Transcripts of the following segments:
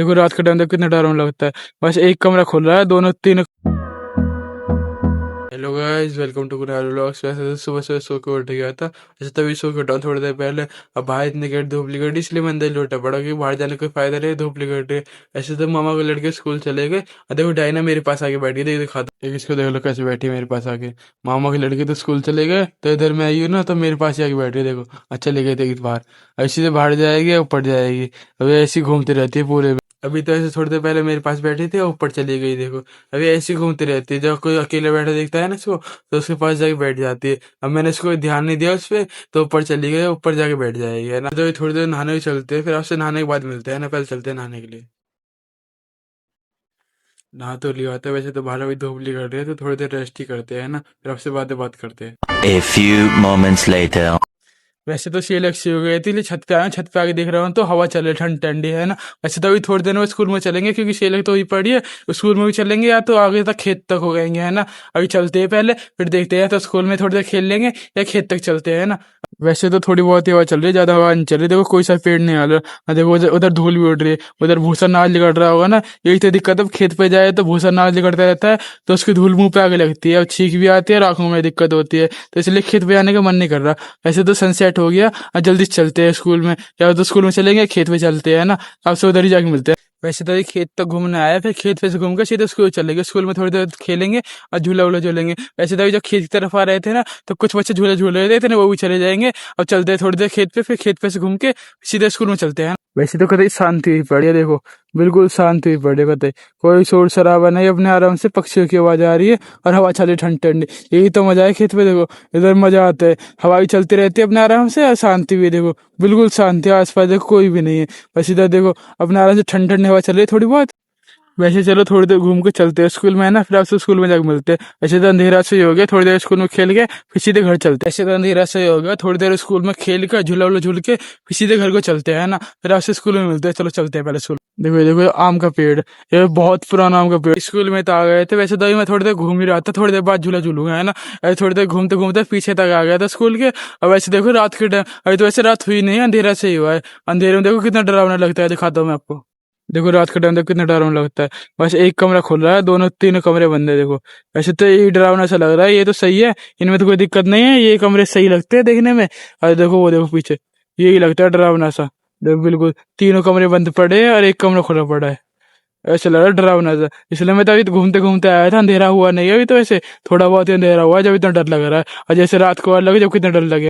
देखो रात का टाइम देखो कितना डरावना लगता है। बस एक कमरा खुल रहा है, दोनों तीनों। Hello guys, welcome to Kunal vlogs. वैसे तो सुबह सुबह सो के उठ गया था, वैसे तभी सो के उठा हूँ थोड़ी देर पहले। अब बाहर इतनी गेट धूप निकल रही, इसलिए मैं अंदर लौटा पड़ा कि बाहर जाने का कोई फायदा नहीं, धूप निकल रही है। ऐसे तो मामा के लड़के स्कूल चले गए और देखो डायना मेरे पास आके बैठ गई, देखो दिखाता एक इसको, देख लो कैसे बैठी है मेरे पास आके। मामा के लड़के तो स्कूल चले गए, तो इधर मैं आई हूँ ना, तो मेरे पास ही आके बैठ गई। देखो अच्छा ले गए थे बाहर, ऐसी से बाहर जाएगी ऊपर जाएगी, अभी ऐसी घूमती रहती है पूरे। अभी तो ऐसे थोड़ी देर पहले मेरे पास बैठी थी और ऊपर चली गई, देखो अभी ऐसी घूमती रहती है। जब कोई अकेले बैठा देखता है ना इसको, तो उसके पास जाके बैठ जाती है। अब मैंने इसको ध्यान नहीं दिया उस पर, तो ऊपर चली गई, ऊपर जाके बैठ जाएगी, है ना। तो अभी थोड़ी देर नहाने भी चलते हैं, फिर आपसे नहाने के बाद मिलते हैं ना, पहले चलते हैं नहाने के लिए। नहा तो लिया होता है, वैसे तो बाहर अभी धूप निकल रही है, तो थोड़ी देर रेस्ट ही करते हैं ना, फिर आपसे बात करते हैं। A few moments later. वैसे तो सेल अच्छी हो गई थी, इसलिए छत पे आया, छत पे आके देख रहा हूँ तो हवा चल रही ठंडी ठंडी, है ना। वैसे तो अभी थोड़ी देर में स्कूल में चलेंगे, क्योंकि सेल तो ही पड़ी है। स्कूल में भी चलेंगे या तो आगे तक खेत तक हो गएंगे, है ना। अभी चलते हैं पहले, फिर देखते हैं, तो स्कूल में थोड़ी देर खेल लेंगे या खेत तक चलते हैं ना। वैसे तो थोड़ी बहुत हवा चल रही है, ज्यादा हवा नहीं चल रही। देखो कोई सा पेड़ नहीं आ रहा, देखो उधर उधर धूल भी उड़ रही है, उधर भूसा नाच निकल रहा होगा ना। यही तो दिक्कत है, खेत पे जाए तो भूसा नाच निकलता रहता है, तो उसकी धूल मुंह पे आगे लगती है और छींक भी आती है और आंखों में दिक्कत होती है, तो इसलिए खेत पे जाने का मन नहीं कर रहा। वैसे तो सनसेट हो गया और जल्दी चलते हैं स्कूल में, या तो स्कूल में चलेंगे खेत पे चलते हैं ना। आपसे उधर ही जाके मिलते हैं। वैसे तो ये खेत तक घूमने आया, फिर खेत पे से घूम कर सीधे स्कूल चलेंगे, स्कूल में थोड़ी देर खेलेंगे और झूला वूला झूलेंगे। वैसे तो अभी जब खेत की तरफ आ रहे थे ना, तो कुछ बच्चे झूले झूल रहे थे ना, वो भी चले जाएंगे। अब चलते हैं थोड़ी देर खेत पे, फिर खेत पे से घूम के सीधे स्कूल में चलते हैं। वैसे तो कतई शांति हुई पड़ी है, देखो बिल्कुल शांति हुई पड़ी है, कतई कोई शोर शराबा नहीं, अपने आराम से पक्षियों की आवाज आ रही है और हवा चल रही ठंडी ठंडी। यही तो मजा है खेत पे, देखो इधर मजा आता है, हवा भी चलती रहती है अपने आराम से और शांति भी, देखो बिल्कुल शांति। आसपास देखो कोई भी नहीं है, बस इधर देखो अपने आराम से ठंडी ठंडी हवा चल रही है थोड़ी बहुत। वैसे चलो थोड़ी देर घूम के चलते हैं स्कूल में, है ना, फिर आपसे स्कूल में जाकर मिलते हैं। वैसे तो अंधेरा से ही हो गया, थोड़ी देर स्कूल में खेल के फिर सीधे घर चलते हैं। ऐसे तो अंधेरा से ही हो गया, थोड़ी देर स्कूल में खेल कर झूला वूला झूल के फिर सीधे घर को चलते हैं, है ना। फिर आपसे स्कूल में मिलते हैं, चलो चलते हैं पहले स्कूल। देखो ये देखो, ये आम का पेड़, ये बहुत पुराना आम का पेड़। स्कूल में तो आ गए थे, वैसे तो अभी मैं थोड़ी देर घूम ही रहा था, थोड़ी देर बाद झूला झूलूंगा, है ना। ऐसे थोड़ी देर घूमते घूमते पीछे तक आ गया था स्कूल के। और वैसे देखो रात के टाइम, अभी तो वैसे रात हुई नहीं है, अंधेरा से ही हुआ है। अंधेरे में देखो कितना डरावना लगता है, दिखाता हूँ मैं आपको। देखो रात का टाइम देखो कितना डरावना लगता है। बस एक कमरा खुल रहा है, दोनों तीनों कमरे बंद है, देखो। वैसे तो ये डरावना सा लग रहा है, ये तो सही है, इनमें तो कोई दिक्कत नहीं है, ये कमरे सही लगते हैं देखने में। और देखो वो देखो पीछे, यही लगता है डरावना सा। देखो बिल्कुल तीनों कमरे बंद पड़े हैं और एक कमरा खुला पड़ा है, ऐसा लग रहा है डरावना सा। इसलिए मैं तो अभी घूमते घूमते आया था, अंधेरा हुआ नहीं है अभी तो, वैसे थोड़ा बहुत ही अंधेरा हुआ है, जब इतना डर लग रहा है। और जैसे रात को और लगे जब कितना डर लगे।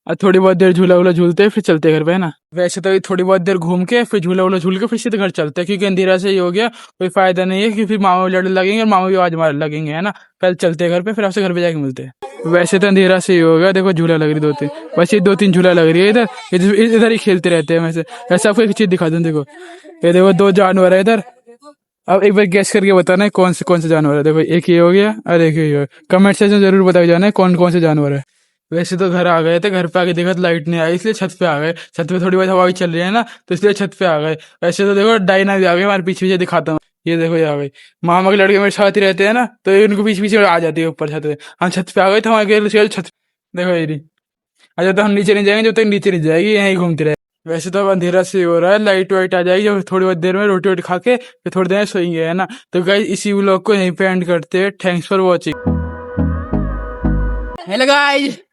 और थोड़ी बहुत देर झूला वूला झूलते हैं, फिर चलते हैं घर पे, है ना। वैसे तो थोड़ी बहुत देर घूम के फिर झूला वूला झूल के फिर सीधे घर चलते हैं, क्योंकि अंधेरा से ही हो गया, कोई फायदा नहीं है कि फिर मामा भी लड़ने लगेंगे और मामा भी आवाज मारने लगेंगे, है ना। पहले चलते हैं घर पे, फिर आपसे घर पे जाके मिलते हैं। वैसे तो अंधेरा से ही हो गया, देखो झूला लग रही दो तीन, वैसे दो तीन झूला लग रही है इधर, इधर ही खेलते रहते हैं। वैसे ऐसा आपको एक चीज दिखा दूं, देखो ये देखो दो जानवर है इधर। अब एक बार गैस करके बताना है कौन से जानवर है। देखो एक ये हो गया और एक ये हो गया, कमेंट सेक्शन जरूर बता जाना है कौन कौन से जानवर है। वैसे तो घर आ गए थे, घर पे आके देखा तो लाइट नहीं आई, इसलिए छत पे आ गए। छत पे थोड़ी बहुत हवा भी चल रही है ना, तो इसलिए छत पे आ गए। वैसे तो देखो डायना भी आ गई हमारे पीछे पीछे, दिखाता हूँ। ये देखो ये आ गई, मामा के लड़के मेरे साथ ही रहते हैं ना, तो ये उनको पीछे पीछे आ जाती है ऊपर छत पे। हम छत पे आ गए थे, हमारे छत। देखो ये रही। अच्छा तो हम नीचे नहीं जाएंगे, जब तक नीचे नहीं जाएगी यहीं घूमती रहे। वैसे तो अब अंधेरा से हो रहा है, लाइट वाइट आ जाएगी जब थोड़ी बहुत देर में, रोटी वोटी खा के फिर थोड़ी देर में सोएंगे, है ना। तो गाइस इसी व्लॉग को यहीं पे एंड करते हैं। Thanks for watching. Hello guys.